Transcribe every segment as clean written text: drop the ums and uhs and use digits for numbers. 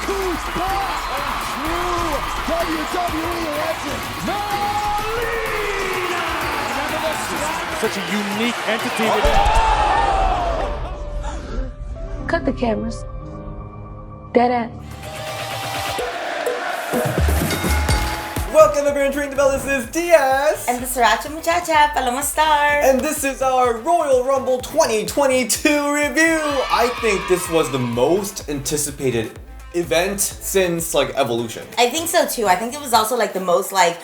who's back? A true WWE legend, Melina! Remember this? Such a unique entity. Cut the cameras. Dead end. Welcome everyone to Ring the Bell, this is DS! And the Sriracha Muchacha, Paloma Star. And this is our Royal Rumble 2022 review! I think this was the most anticipated event since, like, Evolution. I think so too. I think it was also like the most like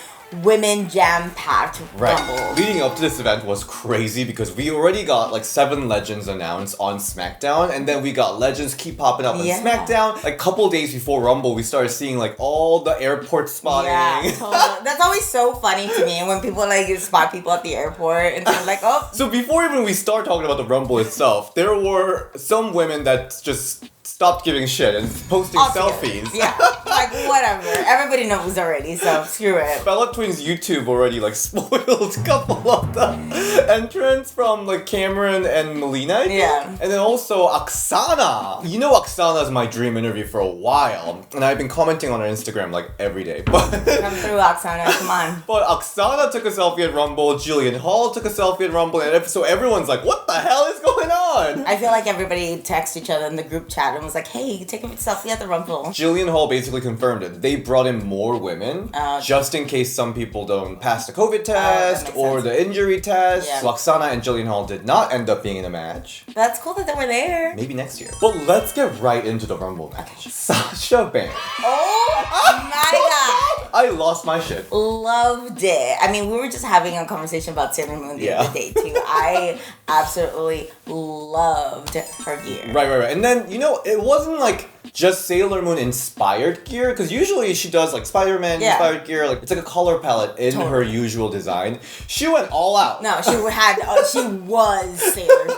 women jam-packed Rumble. Leading up to this event was crazy because we already got like 7 legends announced on SmackDown, and then we got legends keep popping up on SmackDown. Like a couple days before Rumble, we started seeing like all the airport spotting. Yeah, totally. That's always so funny to me when people like spot people at the airport and they're like, oh. So before even we start talking about the Rumble itself, there were some women that just stopped giving shit and posting selfies. Yeah, like whatever. Everybody knows already, so screw it. Bella Twins YouTube already like spoiled a couple of the entrants from like Cameron and Melina, I think. Yeah. And then also Oksana. You know Oksana is my dream interview for a while, and I've been commenting on her Instagram like every day. But come through, Oksana, come on. But Oksana took a selfie at Rumble, Jillian Hall took a selfie at Rumble, and so everyone's like, what the hell is going on? I feel like everybody texted each other in the group chat and was like, hey, take a selfie at the Rumble. Jillian Hall basically confirmed it. They brought in more women just in case some people don't pass the COVID test or the injury test. Yeah. So Oksana and Jillian Hall did not end up being in a match. That's cool that they were there. Maybe next year. But let's get right into the Rumble match. Okay. Sasha Banks. Oh my god. I lost my shit. Loved it. I mean, we were just having a conversation about Sailor Moon the other day too. I absolutely loved her gear. Right. And then, you know, it wasn't like just Sailor Moon inspired gear, because usually she does like Spider-Man inspired gear, like it's like a color palette in her usual design. She went all out. No, she had she was Sailor Moon.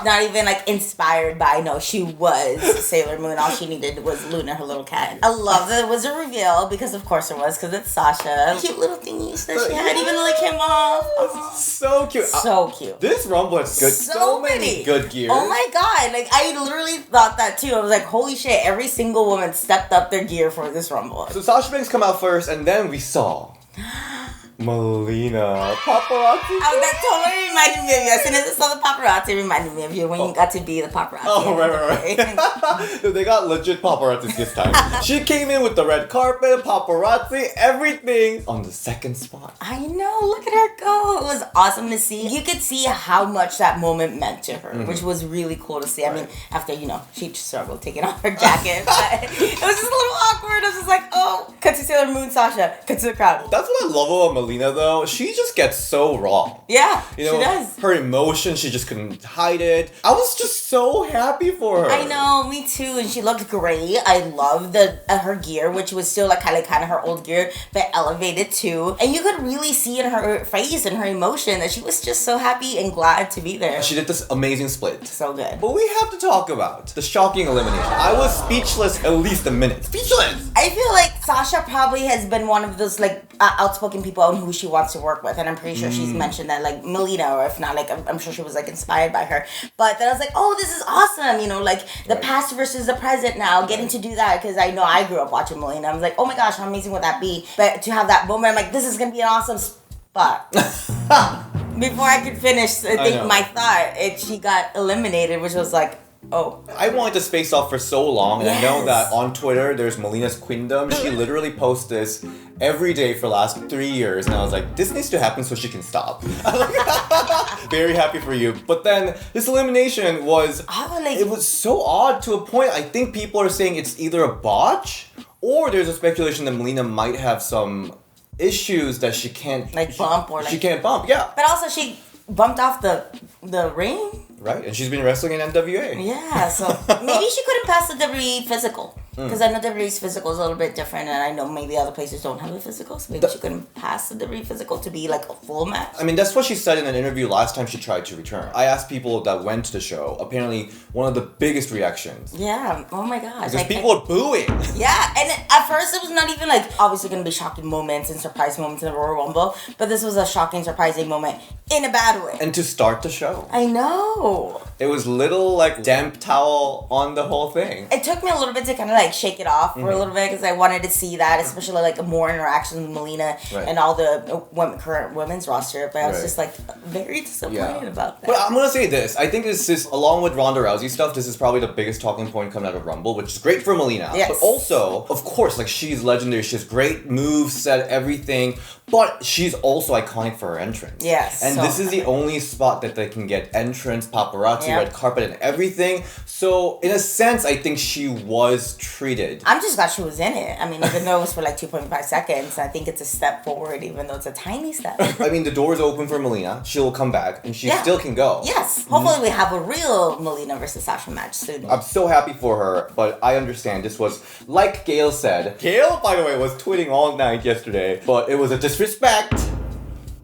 Not even like inspired by, no, she was Sailor Moon. All she needed was Luna, her little cat. I love that it was a reveal, because of course it was, because it's Sasha. Cute little thingies that she had, even like him off. Oh. So cute. So cute. This Rumble has good, so many good gear. Oh my god, like I literally thought that too. I was like, holy shit, every single woman stepped up their gear for this Rumble. So Sasha Banks come out first, and then we saw Melina. Paparazzi. Oh, that totally reminded me of you. As soon as I saw the paparazzi, it reminded me of you when you got to be the paparazzi. Oh, right. They got legit paparazzi this time. She came in with the red carpet, paparazzi, everything on the second spot. I know. Look at her go. It was awesome to see. You could see how much that moment meant to her, which was really cool to see. I mean, after, you know, she struggled taking off her jacket, but it was just a little awkward. I was just like, oh, cut to Sailor Moon, Sasha, cut to the crowd. That's what I love about Melina, though. She just gets so raw. Yeah, you know, she does. Her emotion, she just couldn't hide it. I was just so happy for her. I know, me too. And she looked great. I loved her gear, which was still like kind of her old gear, but elevated too. And you could really see in her face and her emotion that she was just so happy and glad to be there. She did this amazing split. So good. But we have to talk about the shocking elimination. I was speechless at least a minute. Speechless! I feel like Sasha probably has been one of those like outspoken people on who she wants to work with, and I'm pretty sure she's mentioned that, like Melina, or if not, like I'm sure she was like inspired by her. But then I was like, oh, this is awesome, you know, like the past versus the present now, getting to do that, because I know I grew up watching Melina. I was like, oh my gosh, how amazing would that be? But to have that moment, I'm like, this is gonna be an awesome spot. Before I could finish, I think my thought, she got eliminated, which was like, oh. I wanted this face off for so long, and I know that on Twitter there's Melina's Queendom. She literally posts this every day for the last 3 years, and I was like, this needs to happen so she can stop. Very happy for you. But then this elimination was, it was so odd to a point. I think people are saying it's either a botch, or there's a speculation that Melina might have some issues that she can't bump, or she can't bump. Yeah. But also she bumped off the ring. Right, and she's been wrestling in NWA. Yeah, so maybe she couldn't pass the WWE physical. Because I know WWE's physical is a little bit different, and I know maybe other places don't have a physical, so maybe she couldn't pass the WWE physical to be like a full match. I mean, that's what she said in an interview last time she tried to return. I asked people that went to the show, apparently one of the biggest reactions. Yeah, oh my gosh. Because people are booing. Yeah, and at first it was not even like, obviously going to be shocking moments and surprise moments in the Royal Rumble, but this was a shocking, surprising moment in a bad way. And to start the show. I know. It was little like damp towel on the whole thing. It took me a little bit to kind of like shake it off for a little bit because I wanted to see that, especially like more interaction with Melina and all the current women's roster. But I was just like very disappointed about that. But I'm gonna say this. I think this is, along with Ronda Rousey stuff, this is probably the biggest talking point coming out of Rumble, which is great for Melina. Yes. But also, of course, like she's legendary. She has great moves, set everything. But she's also iconic for her entrance. Yes. And this is the only spot that they can get entrance, paparazzi, red carpet, and everything. So, in a sense, I think she was treated. I'm just glad she was in it. I mean, even though it was for like 2.5 seconds, I think it's a step forward, even though it's a tiny step. I mean, the door's open for Melina. She'll come back, and she still can go. Yes. Hopefully we have a real Melina versus Sasha match soon. I'm so happy for her, but I understand this was, like Gail said. Gail, by the way, was tweeting all night yesterday, but it was a disrespect.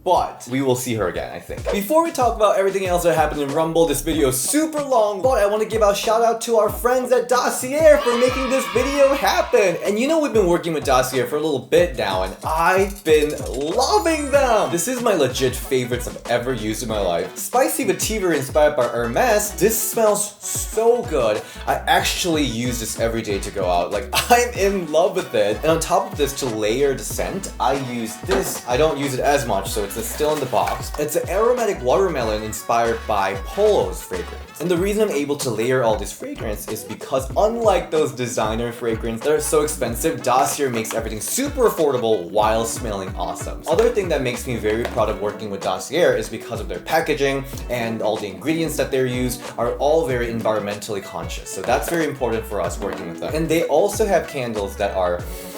But we will see her again, I think. Before we talk about everything else that happened in Rumble, this video is super long, but I want to give a shout out to our friends at Dossier for making this video happen. And you know we've been working with Dossier for a little bit now, and I've been loving them. This is my legit favorites I've ever used in my life. Spicy vetiver inspired by Hermes. This smells so good. I actually use this every day to go out. Like, I'm in love with it. And on top of this, to layer the scent, I use this. I don't use it as much, so it's still in the box. It's an aromatic watermelon inspired by Polo's fragrance. And the reason I'm able to layer all this fragrance is because unlike those designer fragrances that are so expensive, Dossier makes everything super affordable while smelling awesome. Other thing that makes me very proud of working with Dossier is because of their packaging and all the ingredients that they use are all very environmentally conscious. So that's very important for us working with them. And they also have candles that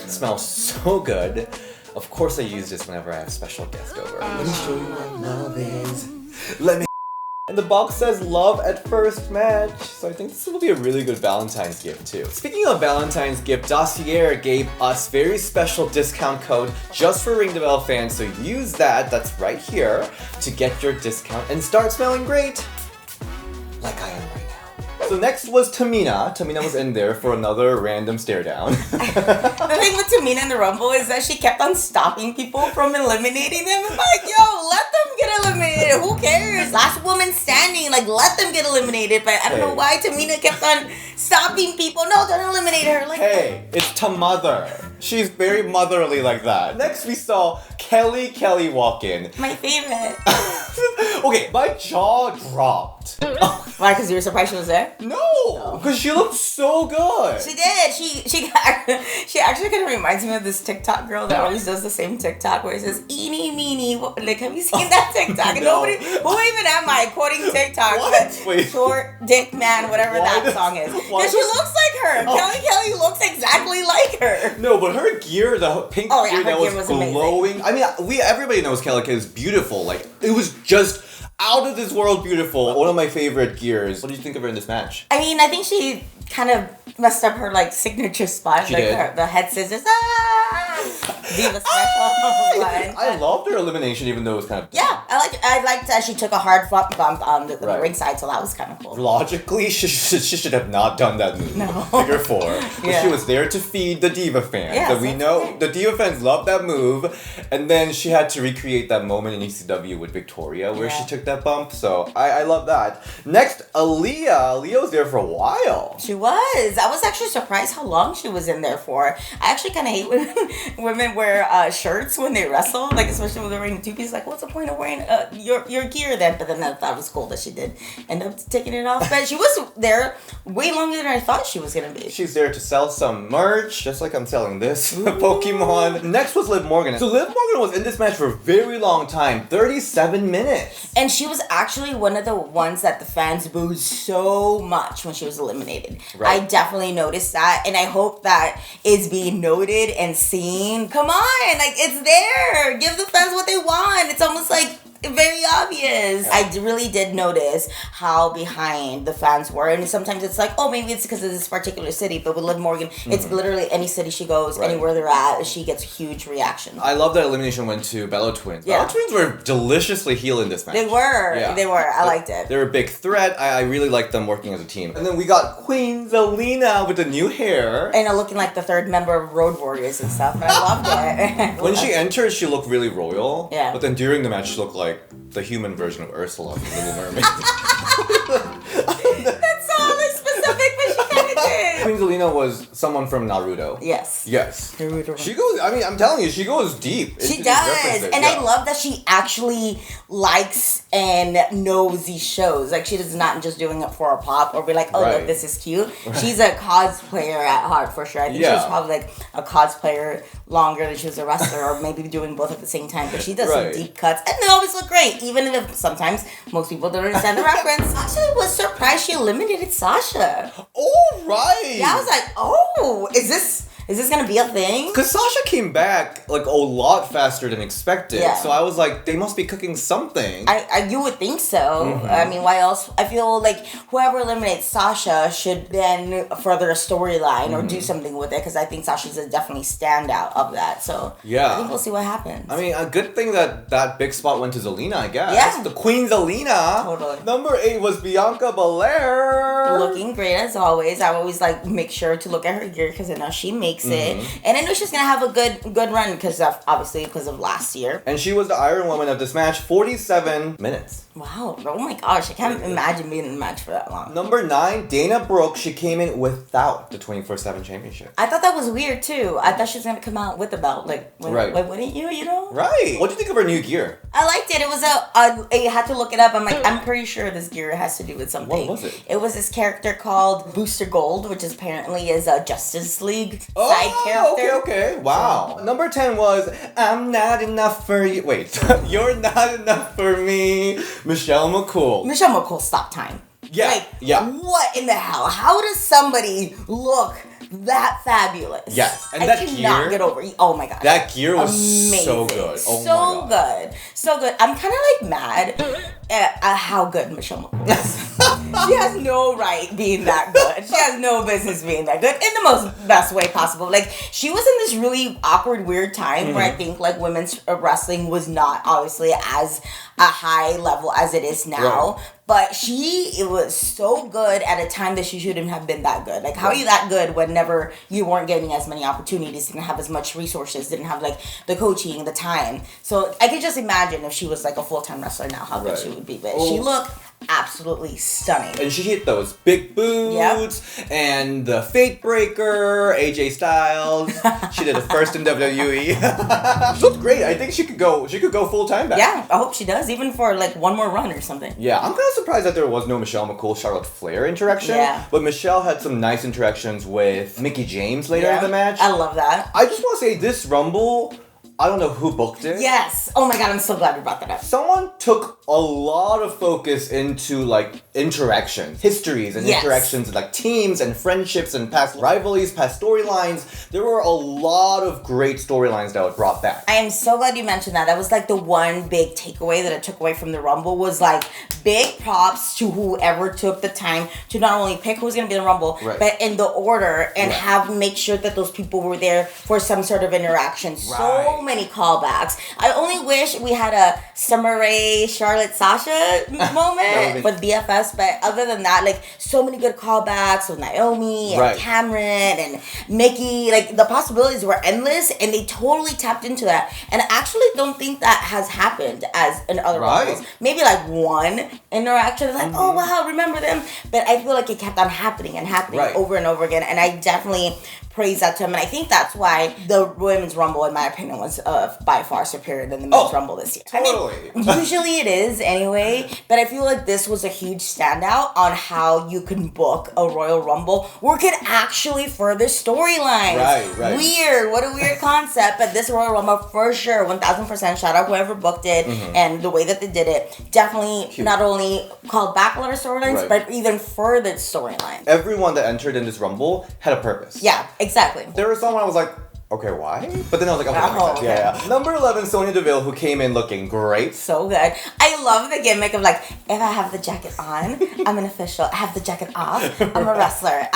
smell so good. Of course I use this whenever I have special guests over. Let me show you what love is. And the box says love at first match. So I think this will be a really good Valentine's gift too. Speaking of Valentine's gift, Dossier gave us very special discount code just for Ring the Bell fans. So use that, that's right here, to get your discount and start smelling great. Like I am right now. So next was Tamina. Tamina was in there for another random stare down. The thing with Tamina in the Rumble is that she kept on stopping people from eliminating them. I'm like, yo, let them get eliminated. Who cares? Last woman standing, like, let them get eliminated. But I don't know why Tamina kept on stopping people. No, don't eliminate her. Like, hey, it's Tamother. She's very motherly like that. Next we saw Kelly walk in. my favorite. Okay, my jaw dropped. Why? Because you were surprised she was there? No, because she looked so good. She did. She actually kind of reminds me of this TikTok girl that always does the same TikTok where it says "eeny meeny." Like, have you seen that TikTok? No. Who even am I quoting TikTok? What? Wait. Short dick man, whatever that song is. Because she looks like her. Kelly looks exactly like her. No, but her gear, the pink gear that was glowing. Amazing. I mean, everybody knows Kelly is beautiful. Like, it was just out of this world beautiful. One of my favorite gears. What do you think of her in this match? I mean, I think she kind of messed up her like signature spot, She like did. the head scissors. Diva special. I loved her elimination, even though it was kind of I liked that she took a hard bump on the ringside, so that was kind of cool. logically. She should have not done that move. No. Figure 4. But she was there to feed the Diva fans. Yes, and we that's know okay. the Diva fans love that move. And then she had to recreate that moment in ECW with Victoria where she took that bump. So I love that. Next, Aliyah. Aliyah was there for a while. She was. I was actually surprised how long she was in there for. I actually kind of hate when women wear shirts when they wrestle, like especially when they're wearing a two-piece. Like, what's the point of wearing your gear then? But then that was cool that she did end up taking it off. But she was there way longer than I thought she was gonna be. She's there to sell some merch, just like I'm selling this Pokemon. Next was Liv Morgan. So Liv Morgan was in this match for a very long time, 37 minutes. And she was actually one of the ones that the fans booed so much when she was eliminated. Right. I definitely noticed that, and I hope that is being noted and seen. Come on, like, it's there. Give the fans what they want. It's almost like very obvious. I really did notice how behind the fans were, and sometimes it's like, oh, maybe it's because of this particular city, but with Liv Morgan, it's literally any city she goes, anywhere they're at, she gets huge reaction. I love that elimination went to Bella Twins. Yeah. Bella Twins were deliciously heel in this match. They were. Yeah. They were. I liked it. They're a big threat. I really liked them working as a team. And then we got Queen Zelina with the new hair. And looking like the third member of Road Warriors and stuff. And I loved it. When she entered, she looked really royal. Yeah. But then during the match, she looked like the human version of Ursula from Little Mermaid. Queen Zelina was someone from Naruto. Yes. Yes. Naruto. She goes, I mean, I'm telling you, she goes deep. She into does. these references. And Yeah. I love that she actually likes and knows these shows. Like, she is not just doing it for a pop or be like, oh, Right. look, this is cute. She's a cosplayer at heart, for sure. I think she was probably like a cosplayer longer than she was a wrestler, or maybe doing both at the same time. But she does some deep cuts, and they always look great, even if sometimes most people don't understand the reference. I actually was surprised she eliminated Sasha. Oh, right. Yeah, I was like, oh, is this gonna be a thing? Because Sasha came back like a lot faster than expected. Yeah. So I was like, they must be cooking something. You would think so. I mean, why else? I feel like whoever eliminates Sasha should then further a storyline or do something with it, because I think Sasha's a definitely standout of that. So Yeah. I think we'll see what happens. I mean, a good thing that big spot went to Zelina, I guess. Yeah. The Queen Zelina. Totally. Number 8 was Bianca Belair. Looking great as always. I always like make sure to look at her gear because I know she makes it, and I know she's gonna have a good run because of last year. And she was the Iron Woman of this match, 47 minutes. Wow! Oh my gosh! I can't imagine being in the match for that long. Number 9, Dana Brooke. She came in without the 24/7 championship. I thought that was weird too. I thought she was gonna come out with the belt. Like, Right. Like, wouldn't you? You know? Right. What do you think of her new gear? I liked it. It was I had to look it up. I'm like, I'm pretty sure this gear has to do with something. What was it? It was this character called Booster Gold, which is apparently is a Justice League side character. Okay. Wow. Number 10 was I'm not enough for you. Wait, you're not enough for me. Michelle McCool. Michelle McCool, stop time. Yeah, Like, yeah. what in the hell? How does somebody look that fabulous? Yes, and I that cannot gear- get over. Oh my god, That gear was amazing. so good. Oh so my God. good, so good. I'm kind of like mad at how good Michelle McCool is. She has no right being that good. She has no business being that good in the most best way possible. Like, she was in this really awkward, weird time where I think like women's wrestling was not obviously as a high level as it is now. Right. But it was so good at a time that she shouldn't have been that good. Like, how are you that good whenever you weren't getting as many opportunities, didn't have as much resources, didn't have, like, the coaching, the time? So, I could just imagine if she was, like, a full-time wrestler now, how good she would be. But she looked absolutely stunning. And she hit those big boots and the Fate Breaker, AJ Styles. She did it first in WWE. She looked great. I think she could go full time back. Yeah, I hope she does, even for, like, one more run or something. Yeah, I'm kind of surprised that there was no Michelle McCool, Charlotte Flair interaction. Yeah. But Michelle had some nice interactions with Mickie James later in the match. I love that. I just want to say this Rumble, I don't know who booked it. Yes. Oh my god, I'm so glad you brought that up. Someone took a lot of focus into like interactions, histories and interactions, and like teams and friendships and past rivalries, past storylines. There were a lot of great storylines that were brought back. I am so glad you mentioned that. That was like the one big takeaway that I took away from the Rumble was like big props to whoever took the time to not only pick who's gonna be in the Rumble, but in the order and make sure that those people were there for some sort of interaction. So many callbacks. I only wish we had a Summer Rae, Charlotte, Sasha moment with BFS, but other than that, like so many good callbacks with Naomi and Cameron and Mickey. Like the possibilities were endless, and they totally tapped into that. And I actually don't think that has happened as in other Rumbles. Maybe like one interaction, like oh wow, remember them. But I feel like it kept on happening and happening over and over again, and I definitely praise that to him, and I think that's why the Women's Rumble, in my opinion, was by far superior than the Men's Rumble this year. Totally. I mean, usually it is anyway, but I feel like this was a huge standout on how you can book a Royal Rumble where it could actually further storylines. Right. Weird. What a weird concept, but this Royal Rumble, for sure, 1000%, shout out whoever booked it, and the way that they did it, definitely not only called back a lot of storylines, but even furthered storylines. Everyone that entered in this Rumble had a purpose. Yeah. Exactly. There was someone I was like, okay, why? But then I was like, okay, that makes sense. Yeah. Number 11, Sonya Deville, who came in looking great. So good. I love the gimmick of like, if I have the jacket on, I'm an official. I have the jacket off, I'm a wrestler.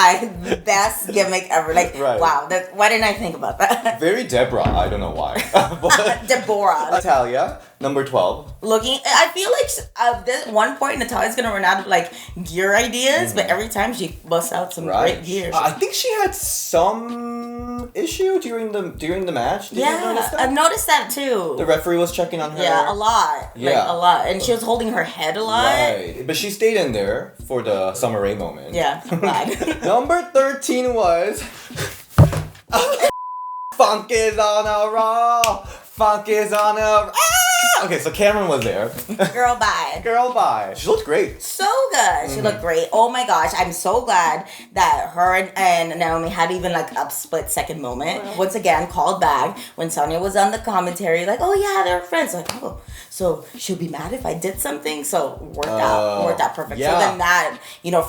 Best gimmick ever. Like, wow. Why didn't I think about that? Very Deborah. I don't know why. But Deborah. Natalya, number 12. I feel like at this one point, Natalya's gonna run out of like gear ideas, but every time she busts out some great gear. I think she had some issue during the match? Did you notice that? I noticed that too. The referee was checking on her. Yeah, a lot. Yeah. Like, a lot. And she was holding her head a lot. Right. But she stayed in there for the Summer Rae moment. Yeah, glad. Number 13 was... Funk is on a roll. Funk is on a... Okay, so Cameron was there. Girl, bye. Girl, bye. She looked great. So good. She looked great. Oh my gosh, I'm so glad that her and Naomi had even like a split second moment. Once again, called back when Sonya was on the commentary, like, oh yeah, they're friends. Like, oh, so she'll be mad if I did something. So worked out perfect. Yeah. So then that,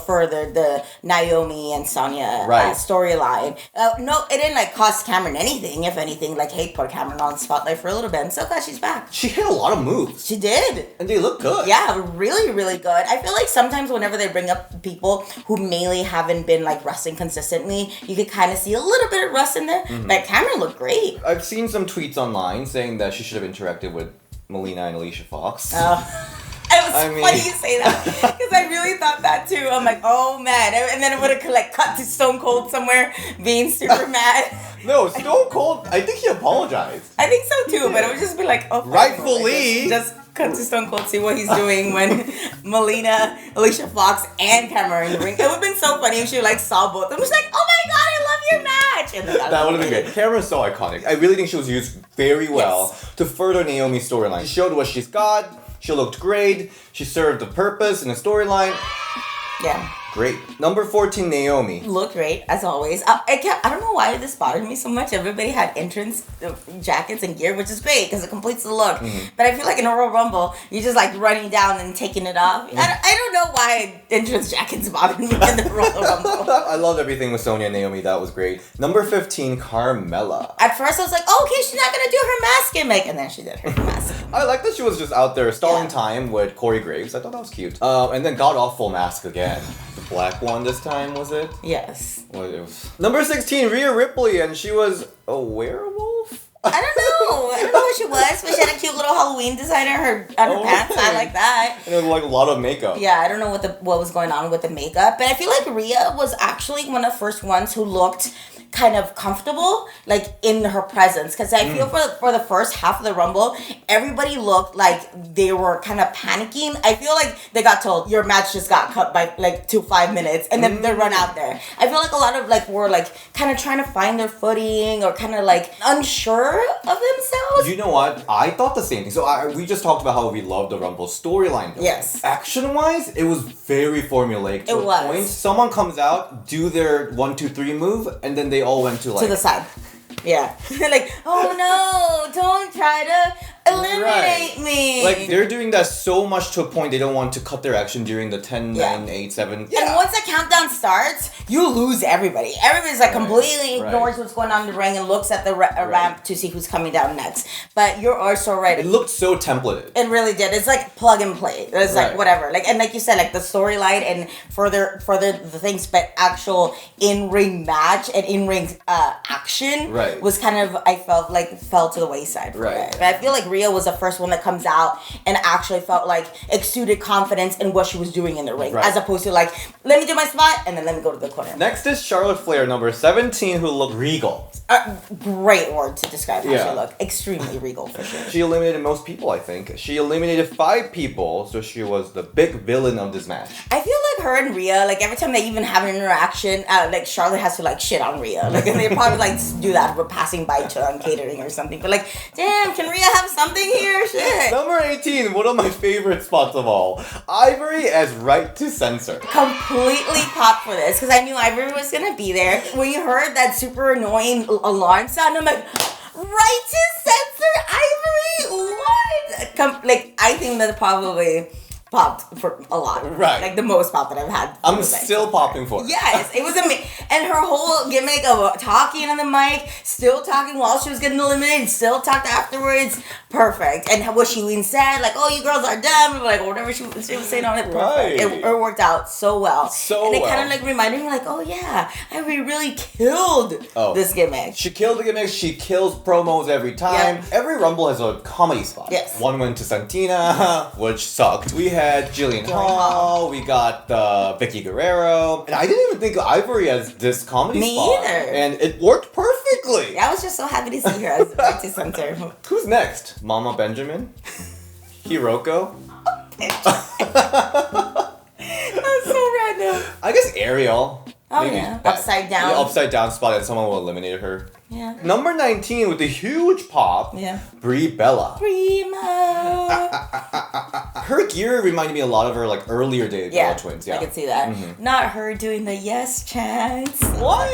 furthered the Naomi and Sonya storyline. No, it didn't like cost Cameron anything. If anything, like, hey, put Cameron on the spotlight for a little bit. I'm so glad she's back. She hit a lot of moves. She did. And they look good. Yeah, really, really good. I feel like sometimes whenever they bring up people who mainly haven't been like wrestling consistently, you could kind of see a little bit of rust in there. But Cameron looked great. I've seen some tweets online saying that she should have interacted with Melina and Alicia Fox. Funny you say that because I really thought that too. I'm like, oh man, and then it would have like cut to Stone Cold somewhere being super mad. No, Stone Cold, I think he apologized. I think so too, but it would just be like, oh, rightfully. Just cut to Stone Cold, see what he's doing when Melina, Alicia Fox, and Cameron are in the ring. It would have been so funny if she like saw both of them. She's like, oh my god, I love your match. And then that would have been great. Cameron's so iconic. I really think she was used very well to further Naomi's storyline. She showed what she's got. She looked great. She served the purpose in the storyline. Yeah. Great. Number 14, Naomi. Looked great, as always. I don't know why this bothered me so much. Everybody had entrance jackets and gear, which is great because it completes the look. But I feel like in a Royal Rumble, you're just like running down and taking it off. I don't know why entrance jackets bothered me in the Royal Rumble. I loved everything with Sonya and Naomi. That was great. Number 15, Carmella. At first, I was like, oh, okay, she's not going to do her mask gimmick. And then she did her mask. I like that she was just out there stalling time with Corey Graves. I thought that was cute. And then god awful mask again. The black one this time, was it? Yes. Well, it was... Number 16, Rhea Ripley, and she was a werewolf? I don't know what she was, but she had a cute little Halloween design on her pants. I like that. And it was like a lot of makeup. Yeah, I don't know what was going on with the makeup, but I feel like Rhea was actually one of the first ones who looked kind of comfortable, like, in her presence. Because I feel for the first half of the Rumble, everybody looked like they were kind of panicking. I feel like they got told, your match just got cut by, like, 5 minutes, and then they run out there. I feel like a lot of, like, were, like, kind of trying to find their footing or kind of, like, unsure of themselves. You know what? I thought the same thing. So we just talked about how we love the Rumble storyline. Yes. Action-wise, it was very formulaic. It was. Point. Someone comes out, do their 1, 2, 3 move, and then they all went to, like... to the side. Yeah. Like, oh no, don't try to eliminate me. Like, they're doing that so much to a point they don't want to cut their action during the 10, 9, 8, 7. And once the countdown starts, you lose everybody. Everybody's like completely ignores what's going on in the ring and looks at the ramp to see who's coming down next. But you're also right. It looked so templated. It really did. It's like plug and play. It's like whatever. Like, and like you said, like the storyline and further the things, but actual in-ring match and in-ring action was kind of, I felt like, fell to the wayside for it. But I feel like Rhea was the first one that comes out and actually felt like exuded confidence in what she was doing in the ring, as opposed to like, let me do my spot and then let me go to the corner. Next is Charlotte Flair, number 17, who looked regal. Great word to describe how she looked. Extremely regal, for sure. She eliminated most people, I think. She eliminated 5 people, so she was the big villain of this match. I feel like her and Rhea, like every time they even have an interaction, like Charlotte has to like shit on Rhea. Like, and they probably like do that for passing by on catering or something. But like, damn, can Rhea have something here? Shit. Number 18, one of my favorite spots of all. Ivory as right to censor. Completely popped for this because I knew Ivory was gonna be there. When you heard that super annoying alarm sound, I'm like, right to censor Ivory? What? Like, I think that probably popped for a lot. Right. Like the most pop that I've had. I'm still popping for it. Yes, it was amazing. And her whole gimmick of talking on the mic, still talking while she was getting eliminated, still talked afterwards. Perfect. And what she even said, like, oh, you girls are dumb, like, whatever she was saying on it, perfect. It worked out so well. And it kind of like reminded me, like, oh yeah, Ivory really killed this gimmick. She killed the gimmick. She kills promos every time. Every Rumble has a comedy spot. Yes. One went to Santina, which sucked. We had Jillian Hall. We got Vicky Guerrero. And I didn't even think of Ivory as this comedy Me spot. either. And it worked perfectly. I was just so happy to see her as the practice center. Who's next? Mama Benjamin? Hiroko? That's so random. I guess Ariel. Oh, Maybe yeah. that- Upside down. Yeah, upside down spot and someone will eliminate her. Yeah. Number 19 with the huge pop. Yeah. Brie Bella. Primo. Her gear reminded me a lot of her like earlier days Yeah, Bella Twins. Yeah. I can see that. Not her doing the yes chants. Why?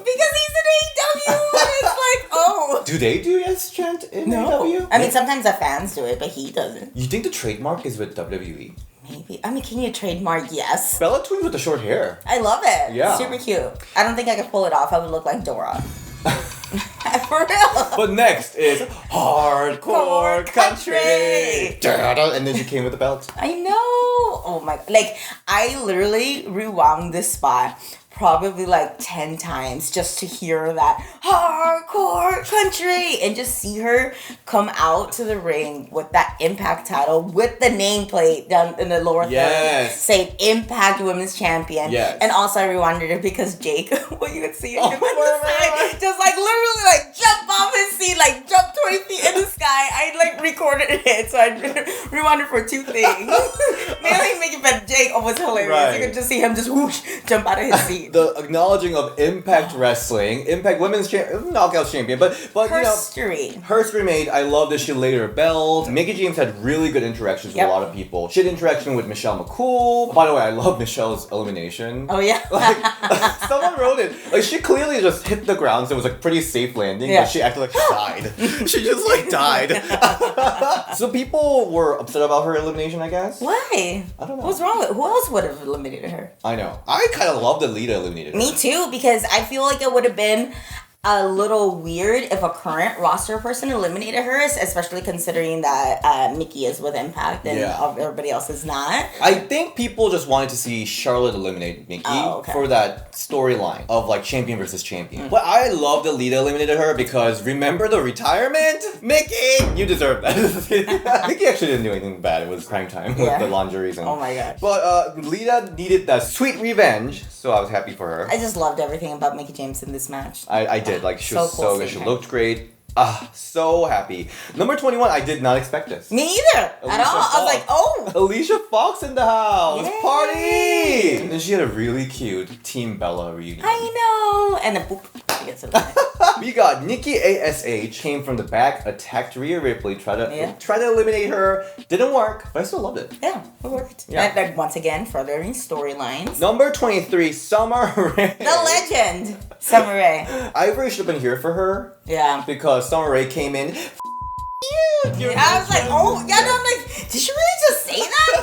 Because he's in AEW and it's like, oh. Do they do yes chant in No. AEW? I mean, sometimes the fans do it, but he doesn't. You think the trademark is with WWE? Maybe. I mean, can you trademark yes? Bella Twins with the short hair. I love it. Yeah. Super cute. I don't think I could pull it off. I would look like Dora. For real. But next is Hardcore Core Country. Country. And then she came with the belt. I know. Oh my. Like, I literally rewound this spot probably like 10 times just to hear that hardcore country and just see her come out to the ring with that Impact title with the nameplate down in the lower third saying Impact Women's Champion. Yes. And also I rewinded it because Jake, well, you could see him Oh, on the side, just like literally like jump off his seat, like jump 20 feet in the sky. I like recorded it, so I rewinded for two things. Mainly making fun Jake was hilarious. Right. You could just see him just whoosh, jump out of his seat. The acknowledging of Impact Wrestling, Impact Women's Knockout Champion, but History. History made. I love that she laid her belt. Mickie James had really good interactions with a lot of people. She had interaction with Michelle McCool. By the way, I love Michelle's elimination. Oh yeah. Like someone wrote it. Like she clearly just hit the ground, so it was like pretty safe landing. But she acted like she died. She just like died. So people were upset about her elimination, I guess. Why? I don't know. What's wrong with? Who else would have eliminated her? I know. I kind of love that Lita eliminated her. Me too, because I feel like it would have been a little weird if a current roster person eliminated her, especially considering that Mickie is with Impact and everybody else is not. I think people just wanted to see Charlotte eliminate Mickie for that storyline of like champion versus champion. But I love that Lita eliminated her because remember the retirement? Mickie! You deserve that. Mickie actually didn't do anything bad. It was prime time with the lingeries. And, oh my gosh. But Lita needed that sweet revenge, so I was happy for her. I just loved everything about Mickie James in this match. I did. Like, she was cool so good. She looked great. So happy. Number 21, I did not expect this. Me either. At all. I was like, oh. Alicia Fox in the house. Yay. Party. And then she had a really cute Team Bella reunion. I know. And then boop. She gets it. We got Nikki A.S.H. came from the back, attacked Rhea Ripley, tried to eliminate her. Didn't work, but I still loved it. Yeah, it worked. Yeah. And once again, furthering storylines. Number 23, Summer Rae. The legend, Summer Rae. Ivory should have been here for her. Yeah. Because Summer Rae came in. Yeah, I was like, oh, yeah, no, I'm like, did she really just say that?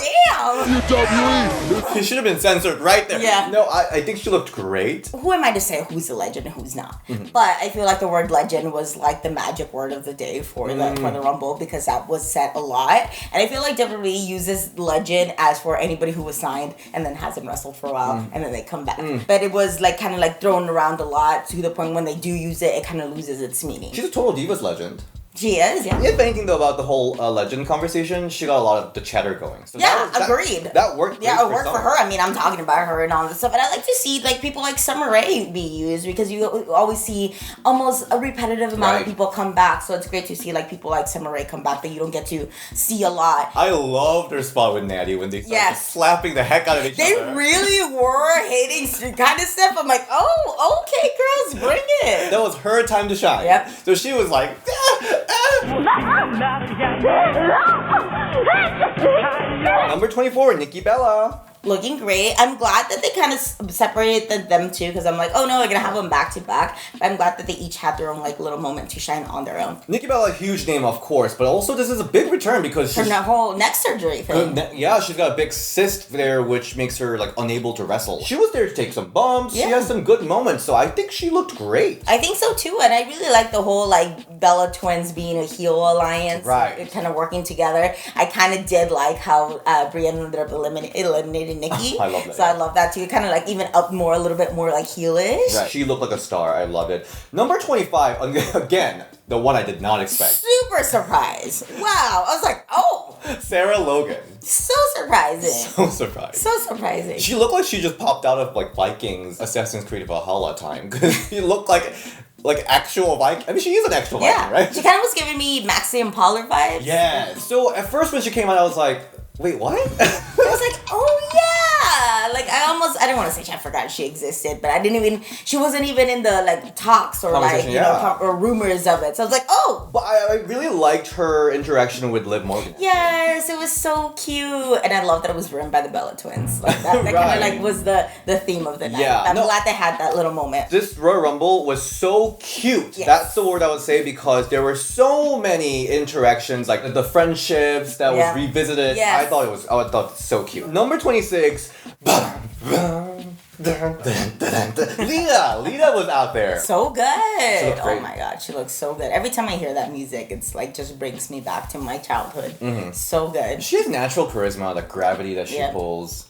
Damn. It should have been censored right there. Yeah. No, I think she looked great. Who am I to say who's a legend and who's not? But I feel like the word legend was like the magic word of the day for the Rumble because that was said a lot. And I feel like WWE uses legend as for anybody who was signed and then hasn't wrestled for a while and then they come back. But it was like kind of like thrown around a lot to the point when they do use it, it kind of loses its meaning. She's a total Divas legend. She is, yeah. If anything, though, about the whole legend conversation, she got a lot of the chatter going. So agreed. That worked. Yeah, it worked for her. I mean, I'm talking about her and all this stuff, but I like to see like people like Summer Rae be used because you always see almost a repetitive amount of people come back. So it's great to see like people like Summer Rae come back that you don't get to see a lot. I loved her spot with Natty when they started slapping the heck out of each other. They really were hating kind of stuff. I'm like, oh, okay, girls, bring it. That was her time to shine. Yep. So she was like, Number 24, Nikki Bella. Looking great. I'm glad that they kind of separated them two because I'm like, oh no, we're gonna have them back to back. But I'm glad that they each had their own like little moment to shine on their own. Nikki Bella, a huge name, of course, but also this is a big return because she's from that whole neck surgery thing. She's got a big cyst there, which makes her like unable to wrestle. She was there to take some bumps. Yeah. She has some good moments, so I think she looked great. I think so too, and I really like the whole like Bella twins being a heel alliance, right? Kind of working together. I kind of did like how Brie ended up eliminating dating Nikki. I love that. So I love that too. Kind of like even up more, a little bit more like heelish. Right. She looked like a star. I loved it. Number 25, again, the one I did not expect. Super surprised. Wow. I was like, oh. Sarah Logan. So surprising. So surprised. So surprising. She looked like she just popped out of like Vikings Assassin's Creed Valhalla time. Because she looked like actual Viking. I mean, she is an actual Viking, right? She kind of was giving me Maxie and Pollard vibes. Yeah. So at first when she came out, I was like, wait, what? I was like, oh yeah. Like I didn't want to say I forgot she existed, but she wasn't even in the like talks or like, you know, or rumors of it. So I was like, oh. But I really liked her interaction with Liv Morgan. Yes, it was so cute. And I love that it was written by the Bella twins. Like that Right. kind of like was the theme of the night. Yeah, I'm glad they had that little moment. This Royal Rumble was so cute. Yes. That's the word I would say because there were so many interactions, like the friendships that was revisited. Yes. I thought it was so cute. Number 26. Lita was out there. So good. She looked great. Oh my god, she looks so good. Every time I hear that music, it's like just brings me back to my childhood. So good. She has natural charisma, the gravity that she pulls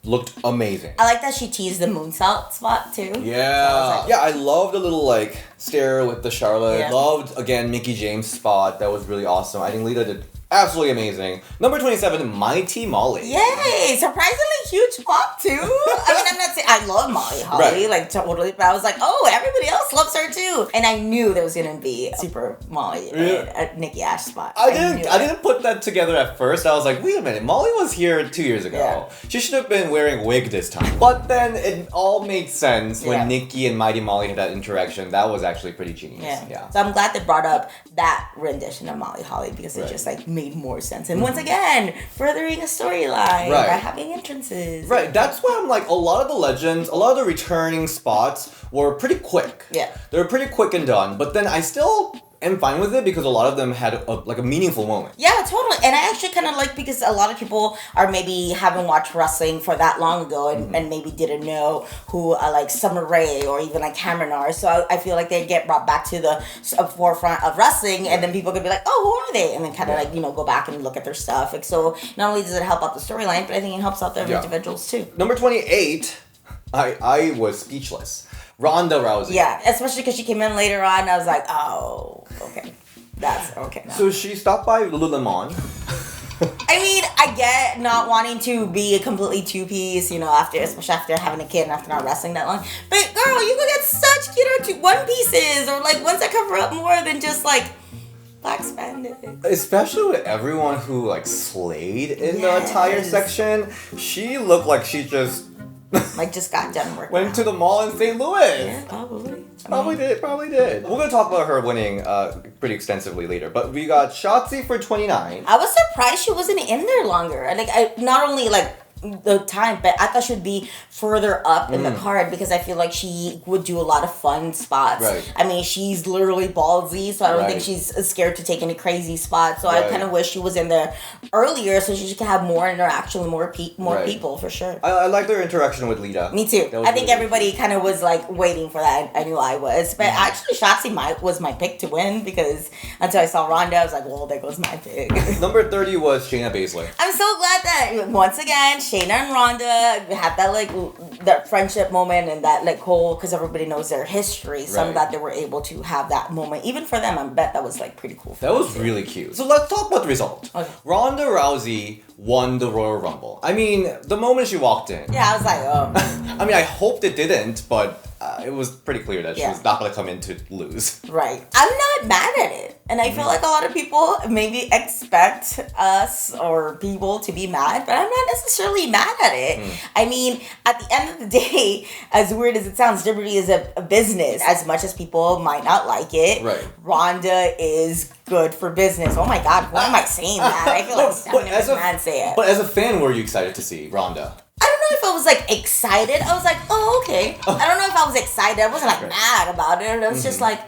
looked amazing. I like that she teased the moonsault spot too. Yeah. So I loved the little like stare with the Charlotte. Yeah. Loved again Mickie James spot. That was really awesome. I think Lita did absolutely amazing. Number 27, Mighty Molly. Yay! Surprisingly huge pop too. I mean, I'm not saying I love Molly Holly, like totally, but I was like, oh, everybody else loves her too. And I knew there was gonna be a Super Molly at Nikki A.S.H spot. I didn't put that together at first. I was like, wait a minute, Molly was here 2 years ago. Yeah. She should have been wearing a wig this time. But then it all made sense when Nikki and Mighty Molly had that interaction. That was actually pretty genius. Yeah. So I'm glad they brought up that rendition of Molly Holly because it just like made more sense. And once again, furthering a storyline by having entrances. Right, that's why I'm like, a lot of the legends, a lot of the returning spots were pretty quick. Yeah. They were pretty quick and done, but then I still am fine with it because a lot of them had a meaningful moment. Yeah, totally. And I actually kind of like because a lot of people are maybe haven't watched wrestling for that long ago and maybe didn't know who like Summer Rae or even like Cameron are. So I feel like they get brought back to the forefront of wrestling and then people could be like, oh, who are they? And then kind of like, you know, go back and look at their stuff. Like, so not only does it help out the storyline, but I think it helps out the individuals too. Number 28, I was speechless. Ronda Rousey. Yeah, especially because she came in later on. I was like, oh, okay. That's okay. No. So she stopped by Lululemon. I mean, I get not wanting to be a completely two-piece, you know, especially after having a kid and after not wrestling that long. But girl, you could get such cute one-pieces or like ones that cover up more than just like black spandex. Especially with everyone who like slayed in the attire section. She looked like she just just got done working. Went to the mall in St. Louis. Yeah, probably. Probably did. We're gonna talk about her winning pretty extensively later. But we got Shotzi for 29. I was surprised she wasn't in there longer. Like I not only like the time, but I thought she would be further up in the card because I feel like she would do a lot of fun spots. Right. I mean, she's literally ballsy, so I don't think she's scared to take any crazy spots. So I kind of wish she was in there earlier so she could have more interaction with more people for sure. I liked her interaction with Lita. Me too. I think everybody kind of was like waiting for that. I knew I was, but actually Shotzi was my pick to win because until I saw Ronda, I was like, well, there goes my pick. Number 30 was Shayna Baszler. I'm so glad that once again Shayna and Ronda had that like that friendship moment and that like whole because everybody knows their history. So I'm glad they were able to have that moment. Even for them, I bet that was like pretty cool. That was really cute. So let's talk about the result. Okay. Ronda Rousey won the Royal Rumble. I mean, the moment she walked in. Yeah, I was like, oh. I mean, I hoped it didn't, but it was pretty clear that she was not going to come in to lose. Right. I'm not mad at it. And I feel like a lot of people maybe expect us or people to be mad, but I'm not necessarily mad at it. I mean, at the end of the day, as weird as it sounds, WWE is a business. As much as people might not like it, Ronda is good for business. Oh my God, why am I saying that? I feel like I'm going to say it. But as a fan, were you excited to see Ronda? I don't know if I was like excited. I was like, oh, okay. I don't know if I was excited. I wasn't like mad about it. It was just like,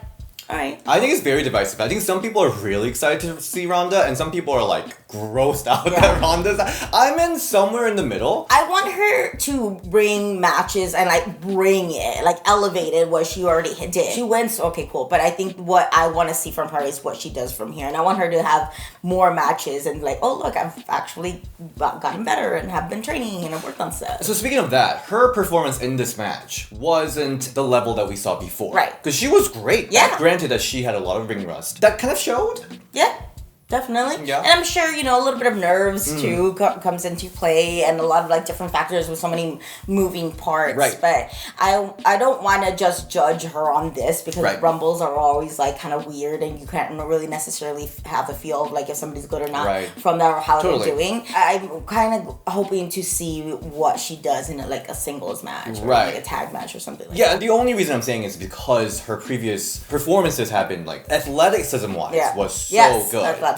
All right. I think it's very divisive. I think some people are really excited to see Ronda, and some people are like grossed out that Ronda's. I'm in somewhere in the middle. I want her to bring matches and like bring it, like elevate it what she already did. She wins, okay, cool. But I think what I want to see from her is what she does from here, and I want her to have more matches and like, oh look, I've actually gotten better and have been training and I've worked on stuff. So speaking of that, her performance in this match wasn't the level that we saw before. Right. Because she was great. Yeah. Granted that she had a lot of ring rust. That kind of showed. Yeah. Definitely. Yeah. And I'm sure, a little bit of nerves too comes into play and a lot of like different factors with so many moving parts. Right. But I don't want to just judge her on this because Rumbles are always like kind of weird and you can't really necessarily have a feel of like if somebody's good or not from that or how they're doing. I'm kind of hoping to see what she does in like a singles match or like a tag match or something like that. Yeah, the only reason I'm saying is because her previous performances have been like athleticism-wise was so good.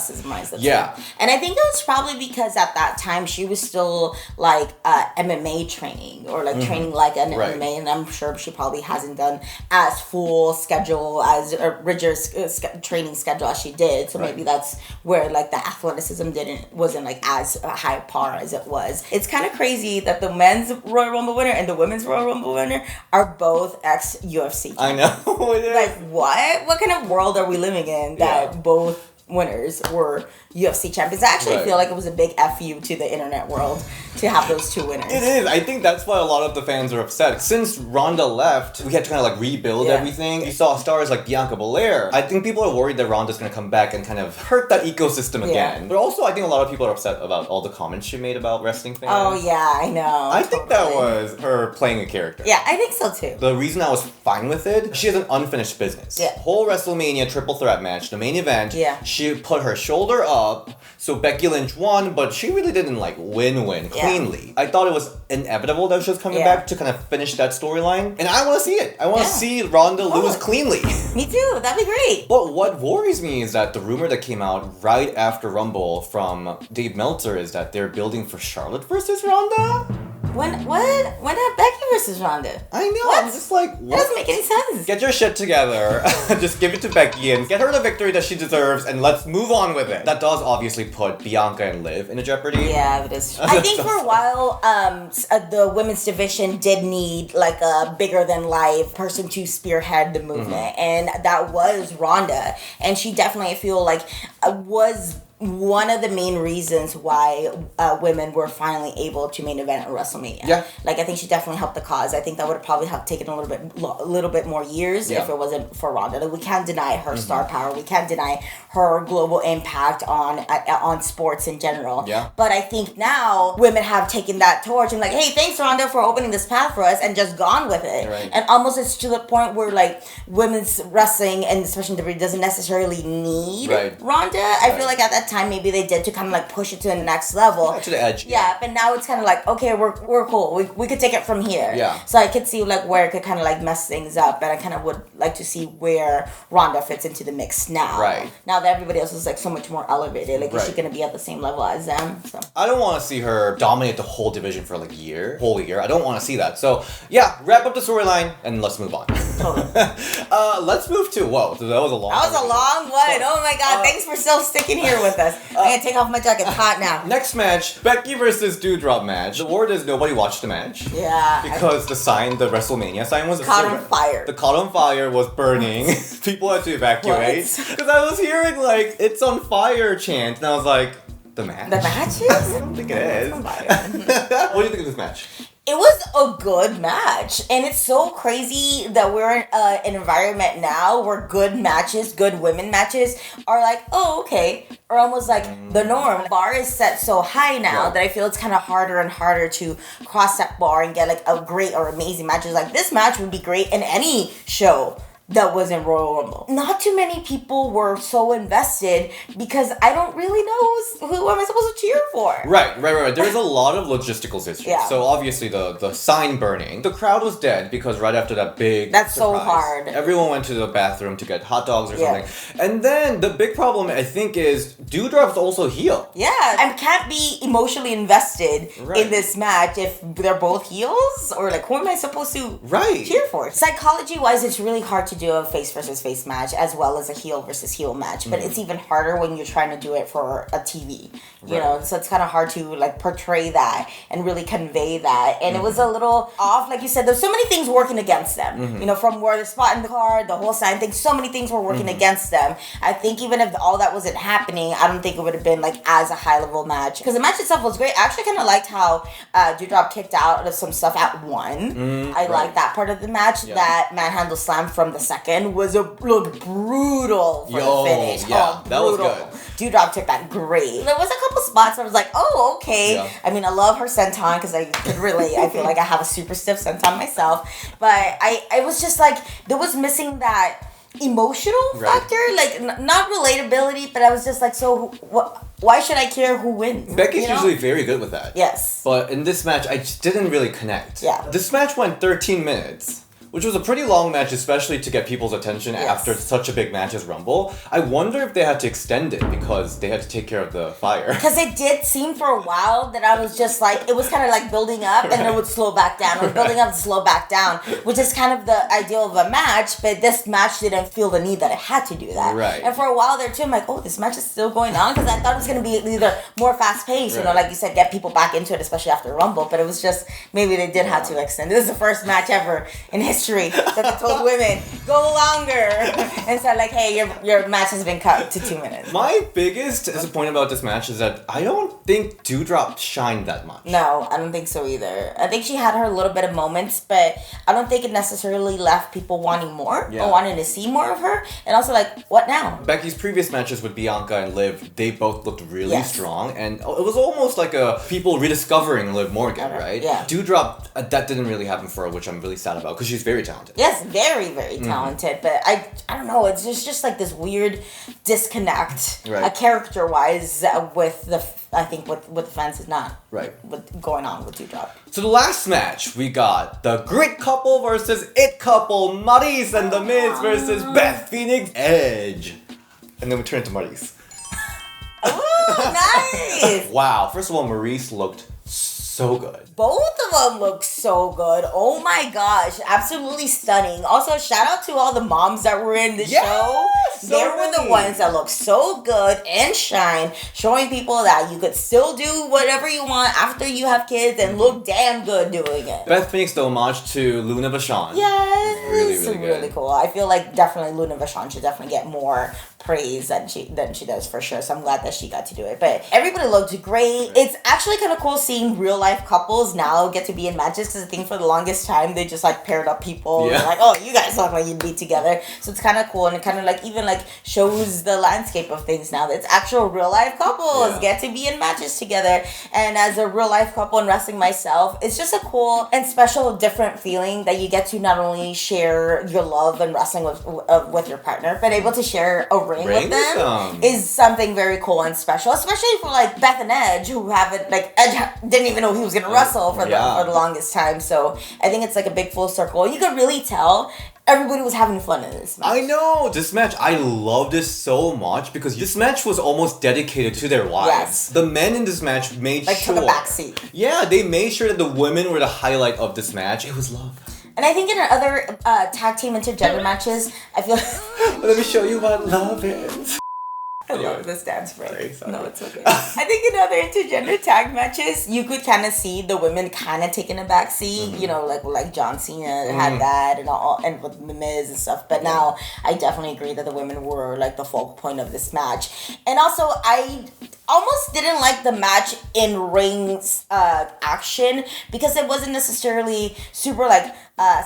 Yeah. And I think it was probably because at that time she was still like MMA training or like training like an MMA, and I'm sure she probably hasn't done as full schedule as a rigorous training schedule as she did. So maybe that's where like the athleticism wasn't like as high par as it was. It's kind of crazy that the men's Royal Rumble winner and the women's Royal Rumble winner are both ex-UFC. I know. It is. Like what? What kind of world are we living in that both winners were UFC champions? I actually feel like it was a big FU to the internet world to have those two winners. It is. I think that's why a lot of the fans are upset. Since Ronda left, we had to kind of like rebuild everything. You saw stars like Bianca Belair. I think people are worried that Ronda's going to come back and kind of hurt that ecosystem again. But also I think a lot of people are upset about all the comments she made about wrestling fans. Oh yeah, I know. I think that was her playing a character. Yeah, I think so too. The reason I was fine with it, she has an unfinished business. Yeah. Whole WrestleMania triple threat match, the main event, she put her shoulder up, so Becky Lynch won, but she really didn't like win cleanly. I thought it was inevitable that she was coming back to kind of finish that storyline, and I want to see it. I want to see Ronda lose cleanly. Me too, that'd be great. But what worries me is that the rumor that came out right after Rumble from Dave Meltzer is that they're building for Charlotte versus Ronda. When have Becky versus Ronda? I know. I'm just like, what? That doesn't make any sense. Get your shit together. Just give it to Becky and get her the victory that she deserves, and let's move on with it. That does obviously put Bianca and Liv in a jeopardy. Yeah, that is true. I think for a while, the women's division did need like a bigger than life person to spearhead the movement, and that was Ronda, and she definitely, I feel like, was one of the main reasons why women were finally able to main event at WrestleMania. Yeah. Like, I think she definitely helped the cause. I think that would probably have taken a little bit more years if it wasn't for Ronda. Like, we can't deny her star power. We can't deny her global impact on sports in general. Yeah. But I think now women have taken that torch and like, hey, thanks Ronda for opening this path for us, and just gone with it. Right. And almost it's to the point where like women's wrestling, and especially WWE, doesn't necessarily need Ronda. I feel like at that time maybe they did to kind of like push it to the next level. To the edge. Yeah, but now it's kind of like, okay, we're cool. We could take it from here. Yeah. So I could see like where it could kind of like mess things up, and I kind of would like to see where Ronda fits into the mix now. Right. Now that everybody else is like so much more elevated, like is she gonna be at the same level as them? So. I don't want to see her dominate the whole division for like whole year. I don't want to see that. So yeah, wrap up the storyline and let's move on. Totally. Let's move to so that was a long. That was a long one. Oh my god! Thanks for still sticking here with us. I'm gonna take off my jacket. It's hot now. Next match, Becky versus Doudrop match. The word is nobody watched the match. Yeah. Because the WrestleMania sign was caught on fire. The caught on fire was burning. People had to evacuate. Because I was hearing like it's on fire chant, and I was like, the match? The match is? I don't think it is. What do you think of this match? It was a good match, and it's so crazy that we're in an environment now where good matches, good women matches, are like, oh, okay, or almost like the norm. The bar is set so high now that I feel it's kind of harder and harder to cross that bar and get like a great or amazing matches. Like, this match would be great in any show that was in Royal Rumble. Not too many people were so invested because I don't really know who am I supposed to cheer for. Right. There's a lot of logistical issues. Yeah. So obviously the sign burning, the crowd was dead because right after that big That's surprise, so hard. Everyone went to the bathroom to get hot dogs or something. And then the big problem I think is Doudrop's also heel. Yeah. I can't be emotionally invested in this match if they're both heels, or like who am I supposed to cheer for? Psychology wise, it's really hard to do a face versus face match as well as a heel versus heel match, but it's even harder when you're trying to do it for a TV, you know, so it's kind of hard to like portray that and really convey that. And it was a little off, like you said, there's so many things working against them, you know, from where the spot in the card, the whole sign thing, so many things were working against them. I think even if all that wasn't happening, I don't think it would have been like as a high level match, because the match itself was great. I actually kind of liked how Doudrop kicked out of some stuff at 1. I liked that part of the match. That manhandle slam from the second was looked brutal for the finish. Yeah, that was good. Doudrop took that great. There was a couple spots where I was like, oh, okay. Yeah. I mean, I love her senton because I could relate. I feel like I have a super stiff senton myself. But I was just like, there was missing that emotional factor, like not relatability, but I was just like, so why should I care who wins? Becky's usually very good with that. Yes. But in this match, I just didn't really connect. Yeah. This match went 13 minutes. Which was a pretty long match, especially to get people's attention after such a big match as Rumble. I wonder if they had to extend it because they had to take care of the fire. Because it did seem for a while that I was just like, it was kind of like building up and then it would slow back down, or building up and slow back down, which is kind of the ideal of a match, but this match didn't feel the need that it had to do that. Right. And for a while there too, I'm like, oh, this match is still going on, because I thought it was going to be either more fast-paced, you know, like you said, get people back into it, especially after Rumble, but it was just, maybe they did have to extend. This is the first match ever in history that they told women, go longer. And so like, hey, your match has been cut to 2 minutes. My biggest disappointment about this match is that I don't think Doudrop shined that much. No, I don't think so either. I think she had her little bit of moments, but I don't think it necessarily left people wanting more or wanting to see more of her. And also like, what now? Becky's previous matches with Bianca and Liv, they both looked really strong, and it was almost like a people rediscovering Liv Morgan, right? Yeah. Doudrop, that didn't really happen for her, which I'm really sad about, because she's very talented. Yes, very, very talented, but I don't know, it's just like this weird disconnect, character-wise, with the fans is not what's going on with Doudrop. So the last match, we got the Grit couple versus It couple, Maryse and The Miz versus Beth Phoenix, Edge. And then we turn to Maryse. Ooh, nice! Wow, first of all, Maryse looked so good. Both of them look so good. Oh my gosh, absolutely stunning. Also, shout out to all the moms that were in the show. They were the ones that looked so good and shine, showing people that you could still do whatever you want after you have kids and look damn good doing it. Beth Phoenix, the homage to Luna Vachon. Yes, really really cool. I feel like definitely Luna Vachon should definitely get more praise than she does for sure. So I'm glad that she got to do it. But everybody looked great. It's actually kind of cool seeing real life couples now get to be in matches, because I think for the longest time they just like paired up people and like, oh, you guys look like you'd be together. So it's kind of cool, and it kind of like even like shows the landscape of things now. That it's actual real life couples get to be in matches together. And as a real life couple in wrestling myself, it's just a cool and special different feeling that you get to not only share your love and wrestling with your partner, but able to share a ring with them is something very cool and special, especially for like Beth and Edge, who haven't, like, Edge didn't even know he was gonna wrestle for the longest time. So I think it's like a big full circle. You could really tell everybody was having fun in this match. I know! This match, I love this so much because this match was almost dedicated to their wives. Yes. The men in this match made sure... took a backseat. Yeah, they made sure that the women were the highlight of this match. It was love. And I think in other tag team intergender matches, I feel... Let me show you what love is. I love this dance break. No, it's okay. I think in other intergender tag matches, you could kind of see the women kind of taking a back seat. You know, like John Cena had that, and with The Miz and stuff. But now, I definitely agree that the women were like the focal point of this match. And also, I almost didn't like the match in ring action, because it wasn't necessarily super like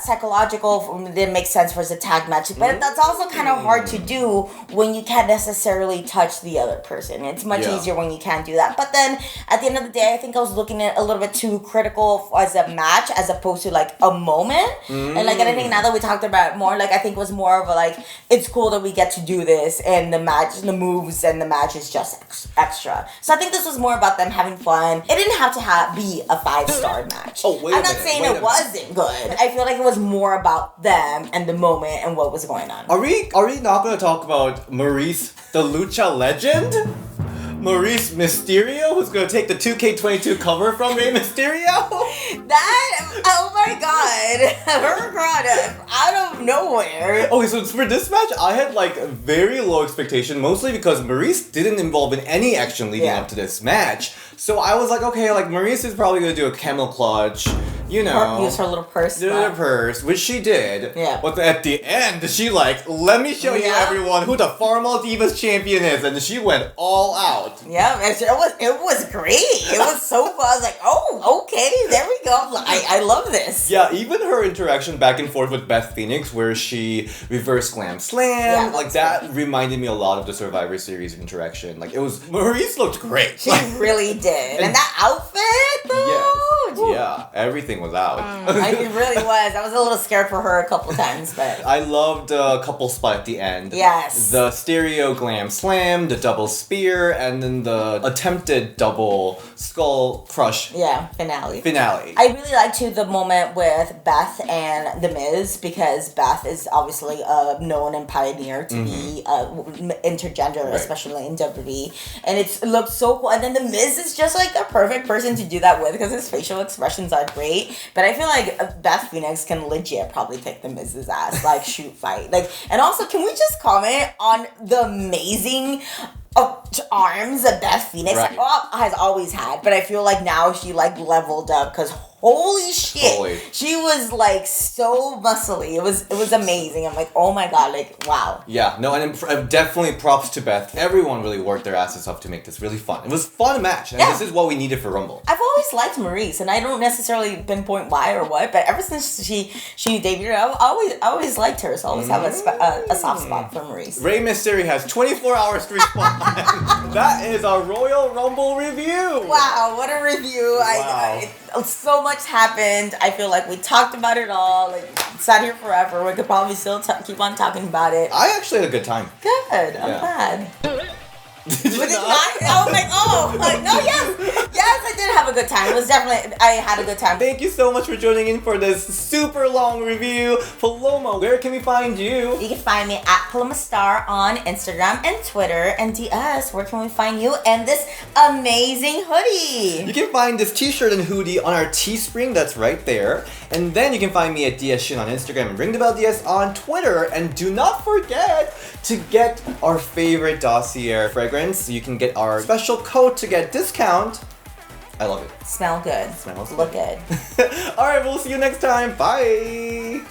psychological. It didn't make sense for as a tag match, but that's also kind of hard to do when you can't necessarily touch the other person. It's much easier when you can't do that. But then at the end of the day, I think I was looking at it a little bit too critical as a match as opposed to like a moment. And like, I think now that we talked about it more, like I think it was more of a like, it's cool that we get to do this, and the match, the moves and the match is just extra. So I think this was more about them having fun. It didn't have to be a 5-star match. Oh, wait a minute. I'm not saying it wasn't good. I feel like it was more about them and the moment and what was going on. Are we not going to talk about Maryse, the Lucha legend? Maryse Mysterio, who's gonna take the 2K22 cover from Rey Mysterio. That, oh my god, her product out of nowhere. Okay, so for this match, I had like a very low expectation, mostly because Maryse didn't involve in any action leading up to this match. So I was like, okay, like Maryse is probably gonna do a camel clutch, you know. Use her little purse. Did her purse, which she did. Yeah. But at the end, she like, let me show you everyone who the Formal Divas champion is, and she went all out. Yeah, it was great. It was so fun. I was like, oh, okay, there we go. I love this. Yeah, even her interaction back and forth with Beth Phoenix, where she reverse glam slam, like that reminded me a lot of the Survivor Series interaction. Like it was, Maryse looked great. She really did. And that outfit, though. Yes. Yeah, everything was out. It really was. I was a little scared for her a couple times, but I loved the couple spot at the end. Yes. The stereo glam slam, the double spear, and then the attempted double skull crush. Yeah, finale. I really liked too the moment with Beth and The Miz, because Beth is obviously known and pioneer to be intergender, especially in WWE, and it looks so cool. And then The Miz is just like the perfect person to do that with, because his facial expressions are great. But I feel like Beth Phoenix can legit probably kick The Miz's ass, like shoot fight. Like, and also, can we just comment on the amazing arms that Beth Phoenix has always had, but I feel like now she like leveled up, because holy shit, she was like so muscly. It was amazing. I'm like, oh my god, like wow. Yeah, no, and definitely props to Beth. Everyone really worked their asses off to make this really fun. It was a fun match, and this is what we needed for Rumble. I've always liked Maryse, and I don't necessarily pinpoint why or what, but ever since she debuted, I always liked her. So I always have a soft spot for Maryse. Rey Mysterio has 24 hours to respond. That is our Royal Rumble review. Wow, what a review! Wow. So much happened. I feel like we talked about it all. Like, sat here forever. We could probably still keep on talking about it. I actually had a good time. Good. I'm glad. Did you not? I was like, no, yes, I did have a good time. It was definitely, I had a good time. Thank you so much for joining in for this super long review. Paloma, where can we find you? You can find me at Paloma Star on Instagram and Twitter. And DS, where can we find you and this amazing hoodie? You can find this t-shirt and hoodie on our Teespring, that's right there. And then you can find me at DS Shin on Instagram and Ring the Bell DS on Twitter. And do not forget to get our favorite Dossier fragrance. You can get our special code to get discount. I love it. Smell good. Smells Look good. All right, we'll see you next time. Bye.